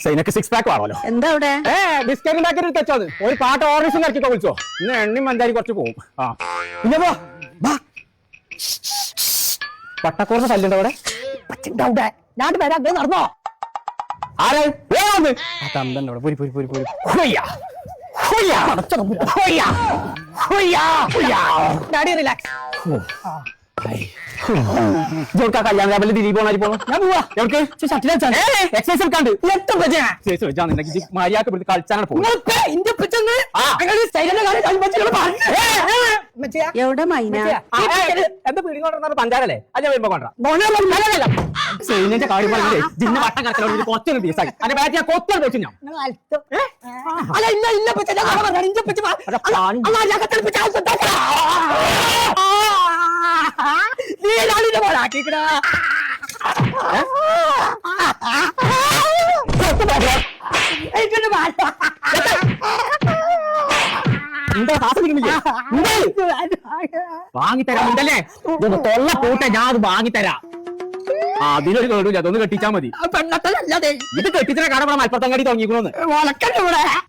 സൈനക്ക് 6 pack ആണല്ലോ. എന്താ അവിടെ ബിസ്ക്കറ്റ് ഉണ്ടാക്കി തെച്ചത് ഒരു പാട്ട് ഓർഡേഴ്സും ഇറക്കിക്കോ വിളിച്ചോ. ഇന്ന് എണ്ണയും മഞ്ചാരി കുറച്ച് പോകും. പിന്നെ പട്ടക്കോറിന് ശല്യം അവിടെ ഞാൻ വരാം നടന്നോ ആരാ റിലാക്സ് കല്യാണ രാവിലെ ദിലീപ് പോണാരി പോണോ ഞാൻ പോവാ എക്സസൈസ് എടുക്കാണ്ട് മര്യാദ കളിച്ചാണ് പോകുന്നത്. എവിടെ മൈന എന്താ പീടി കൊണ്ടുവന്ന പഞ്ചാരല്ലേ അത് ഞാൻ വരുമ്പോ കൊണ്ടുവരാം. സൈനിന്റെ കാര്യം പറഞ്ഞേ ജിന്ന വട്ടം കറക്കലോട് കൊച്ചൊരു ദിവസമായി അതിന്റെ ബാറ്റ് ഞാൻ കൊത്താണ് വെച്ചു ഞാൻ വാങ്ങിത്തരാണ്ടല്ലേ തൊള്ള പൂട്ടെ ഞാൻ അത് വാങ്ങിത്തരാം. അതിനൊരു കേടില്ല, അതൊന്ന് കെട്ടിച്ചാ മതി. ഇത് കെട്ടിച്ചിട്ട് കട മലപ്പുറത്തങ്ങാടി തുടങ്ങിക്കണോന്ന്.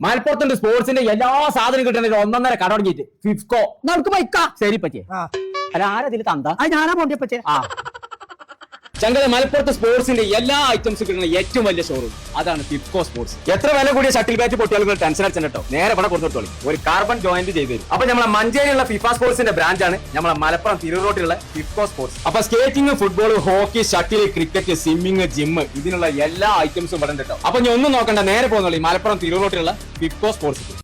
മലപ്പുറത്തുണ്ട് സ്പോർട്സിന്റെ എല്ലാ സാധനം കിട്ടണ 1.5 കട തുടങ്ങിയിട്ട് ഫിഫ്കോ നമുക്ക് വയ്ക്കാം. ശരി പറ്റേ അല്ല ആരതിൽ തന്ത ഞാനാ പോണ്ടിയ പറ്റേ ചങ്കല മലപ്പുറത്ത് സ്പോർട്സിന്റെ എല്ലാ ഐറ്റംസും കിട്ടുന്ന ഏറ്റവും വലിയ ഷോറൂം അതാണ് ഫിഫ്കോ സ്പോർട്സ്. എത്ര വില കൂടിയ ഷട്ടിൽ ബാറ്റ് പൊട്ടിയാലും ടെൻഷൻ അടിച്ചു കേട്ടോ, നേരെ പണം കൊടുത്തോളി ഒരു കാർബൺ ജോയിന്റ് ചെയ്ത് തരും. അപ്പൊ നമ്മളെ മഞ്ചേരിയുള്ള ഫിഫ സ്പോർട്സിന്റെ ബ്രാഞ്ചാണ് നമ്മളെ മലപ്പുറം തിരുവോട്ടിലുള്ള ഫിഫ്കോ സ്പോർട്സ്. അപ്പൊ skating, football, hockey, shuttle, cricket, swimming, gym ഇതിനുള്ള എല്ലാ ഐറ്റംസും ഇവിടെ ഉണ്ട് കേട്ടോ. അപ്പൊ ഞാൻ ഒന്നും നോക്കണ്ട, നേരെ പോകുന്നുള്ളൂ മലപ്പുറം തിരുവോട്ടിലുള്ള ഫിഫ്കോ സ്പോർട്സ്.